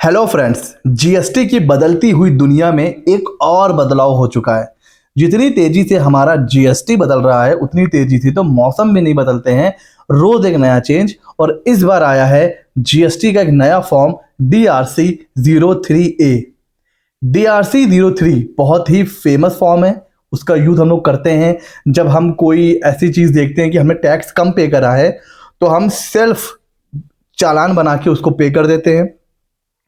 Hello friends, GST की बदलती हुई दुनिया में एक और बदलाव हो चुका है। जितनी तेजी से हमारा जीएसटी बदल रहा है उतनी तेजी से तो मौसम भी नहीं बदलते हैं। रोज एक नया चेंज, और इस बार आया है जीएसटी का एक नया फॉर्म DRC 03A। DRC 03 बहुत ही फेमस फॉर्म है। उसका यूज हम लोग करते हैं जब हम कोई ऐसी चीज देखते हैं कि हमें टैक्स कम पे करा है, तो हम सेल्फ चालान बना के उसको पे कर देते हैं।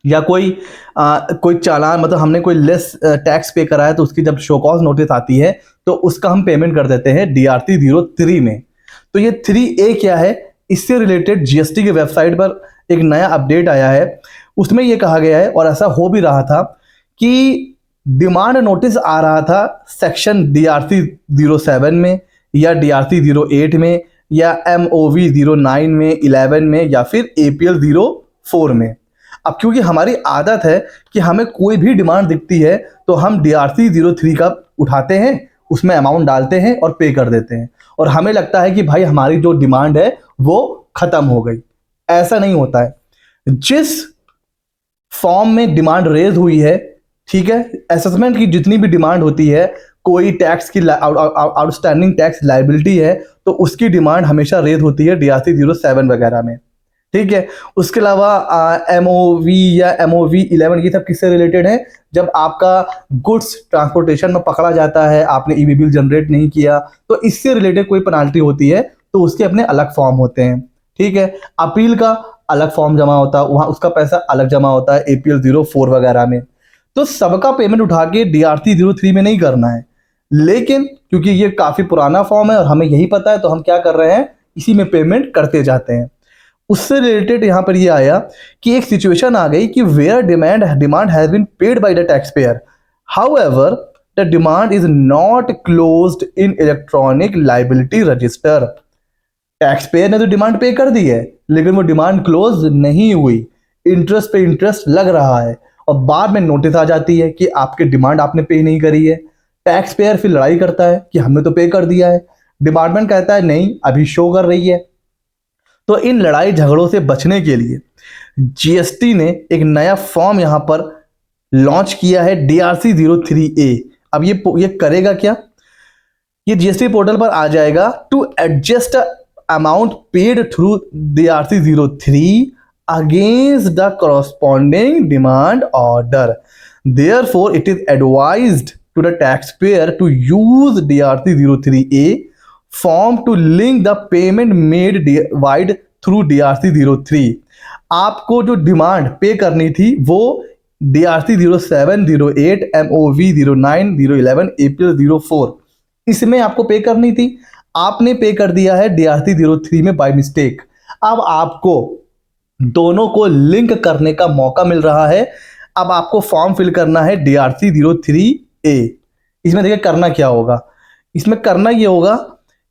या कोई चालान, मतलब हमने कोई लेस टैक्स पे करा है तो उसकी जब शो कॉज नोटिस आती है तो उसका हम पेमेंट कर देते हैं DRC 03 में। तो ये 3A क्या है, इससे रिलेटेड जीएसटी की वेबसाइट पर एक नया अपडेट आया है। उसमें ये कहा गया है, और ऐसा हो भी रहा था, कि डिमांड नोटिस आ रहा था सेक्शन DRC 07 में, या DRC 08 में, या MOV 09 में, 11 में, या फिर APL 04 में। अब क्योंकि हमारी आदत है कि हमें कोई भी डिमांड दिखती है तो हम DRC 03 का उठाते हैं, उसमें अमाउंट डालते हैं और पे कर देते हैं, और हमें लगता है कि भाई हमारी जो डिमांड है वो खत्म हो गई। ऐसा नहीं होता है। जिस फॉर्म में डिमांड रेज हुई है, ठीक है, असेसमेंट की जितनी भी डिमांड होती है, कोई टैक्स की आउटस्टैंडिंग टैक्स लाइबिलिटी है तो उसकी डिमांड हमेशा रेज होती है DRC 07 वगैरह में, ठीक है। उसके अलावा MOV या MOV 11 ये सब किससे रिलेटेड है? जब आपका गुड्स ट्रांसपोर्टेशन में पकड़ा जाता है, आपने ईबी बिल जनरेट नहीं किया, तो इससे रिलेटेड कोई पेनाल्टी होती है तो उसके अपने अलग फॉर्म होते हैं, ठीक है। अपील का अलग फॉर्म जमा होता है, वहां उसका पैसा अलग जमा होता है APL 04 वगैरह में। तो सबका पेमेंट उठा के DRC 03 में नहीं करना है, लेकिन क्योंकि ये काफी पुराना फॉर्म है और हमें यही पता है तो हम क्या कर रहे हैं, इसी में पेमेंट करते जाते हैं। उससे रिलेटेड यहाँ पर ये आया कि एक सिचुएशन आ गई कि where demand has been paid by the tax payer, however the demand is not closed in electronic liability register. Tax payer ने तो डिमांड पे कर दी है, लेकिन वो डिमांड क्लोज नहीं हुई, इंटरेस्ट पे इंटरेस्ट लग रहा है, और बाद में नोटिस आ जाती है कि आपकी डिमांड आपने पे नहीं करी है। टैक्स पेयर फिर लड़ाई करता है कि हमने तो पे कर दिया है, डिपार्टमेंट कहता है नहीं अभी शो कर रही है। तो इन लड़ाई झगड़ों से बचने के लिए जीएसटी ने एक नया फॉर्म यहां पर लॉन्च किया है, DRC 03A। अब ये करेगा क्या? ये जीएसटी पोर्टल पर आ जाएगा, to adjust amount paid through DRC 03 against the corresponding demand order. Therefore, it is advised to the taxpayer to use DRC 03A form to link the payment made vide through DRC 03। आपको जो demand पे करनी थी वो DRC 07, 08, MOV 09, 011, APL 04 इसमें आपको पे करनी थी। आपने पे कर दिया है DRC 03 में बाय मिस्टेक। अब आपको दोनों को लिंक करने का मौका मिल रहा है। अब आपको फॉर्म फिल करना है DRC 03A। इसमें देखिए करना क्या होगा, इसमें करना ये होगा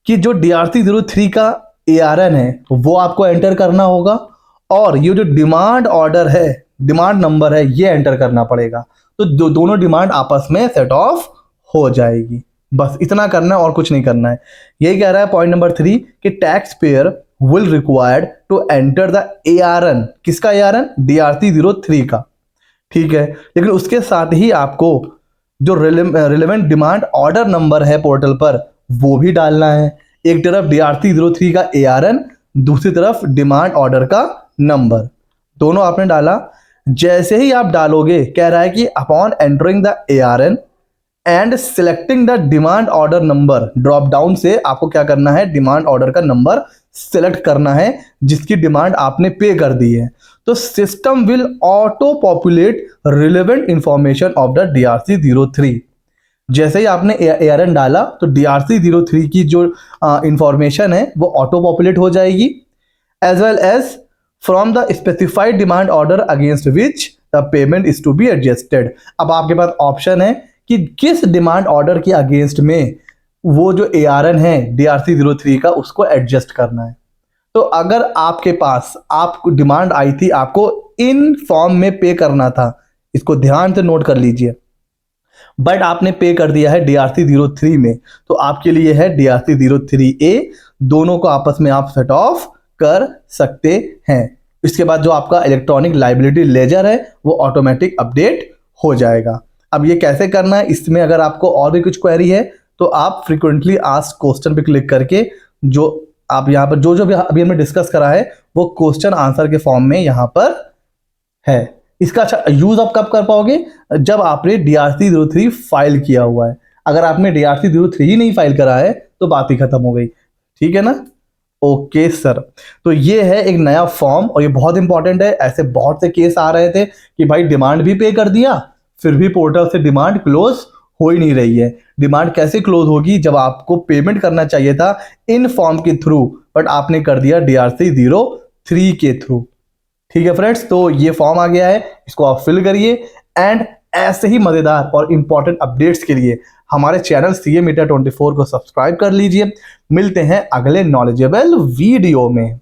कि जो DRC 03 का ARN है वो आपको एंटर करना होगा, और ये जो डिमांड ऑर्डर है, डिमांड नंबर है, ये एंटर करना पड़ेगा। तो दोनों डिमांड आपस में सेट ऑफ हो जाएगी। बस इतना करना है और कुछ नहीं करना है। यही कह रहा है पॉइंट नंबर 3 कि tax payer will required to enter the ARN। किसका ARN? DRC 03 का, ठीक है। लेकिन उसके साथ ही आपको जो रिलेवेंट डिमांड ऑर्डर नंबर है पोर्टल पर वो भी डालना है। एक तरफ DRC 03 का ARN, दूसरी तरफ डिमांड ऑर्डर का नंबर, दोनों आपने डाला। जैसे ही आप डालोगे, कह रहा है कि upon entering the ARN and selecting the demand order number, drop down से आपको क्या करना है, डिमांड ऑर्डर का नंबर सिलेक्ट करना है जिसकी डिमांड आपने पे कर दी है। तो system will auto populate relevant information of the DRC 03। जैसे ही आपने ARN डाला तो DRC 03 की जो इंफॉर्मेशन है वो ऑटो पॉपुलेट हो जाएगी, as well as from the specified demand order against which the payment is to be adjusted. अब आपके पास ऑप्शन है कि किस डिमांड ऑर्डर के अगेंस्ट में वो जो ARN है DRC 03 का उसको एडजस्ट करना है। तो अगर आपके पास आपको डिमांड आई थी, आपको इन फॉर्म में पे करना था, इसको ध्यान से नोट कर लीजिए, बट आपने पे कर दिया है DRC 03 में, तो आपके लिए है DRC 03A। दोनों को आपस में आप सेट ऑफ कर सकते हैं। इसके बाद जो आपका इलेक्ट्रॉनिक लायबिलिटी लेजर है वो ऑटोमेटिक अपडेट हो जाएगा। अब ये कैसे करना है, इसमें अगर आपको और भी कुछ क्वेरी है तो आप फ्रीक्वेंटली आस्क क्वेश्चन पे क्लिक करके जो आप यहाँ पर जो जो भी अभी हमने डिस्कस करा है वो क्वेश्चन आंसर के फॉर्म में यहाँ पर है। इसका अच्छा यूज आप कब कर पाओगे, जब आपने DRC03 फाइल किया हुआ है। अगर आपने DRC03 ही नहीं फाइल करा है तो बात ही खत्म हो गई, ठीक है ना। ओके सर, तो ये है एक नया फॉर्म और ये बहुत इंपॉर्टेंट है। ऐसे बहुत से केस आ रहे थे कि भाई डिमांड भी पे कर दिया फिर भी पोर्टल से डिमांड क्लोज हो ही नहीं रही है। डिमांड कैसे क्लोज होगी जब आपको पेमेंट करना चाहिए था इन फॉर्म के थ्रू, बट आपने कर दिया DRC03 के थ्रू। ठीक है फ्रेंड्स, तो ये फॉर्म आ गया है, इसको आप फिल करिए। एंड ऐसे ही मजेदार और इंपॉर्टेंट अपडेट्स के लिए हमारे चैनल CA Media 24 को सब्सक्राइब कर लीजिए। मिलते हैं अगले नॉलेजेबल वीडियो में।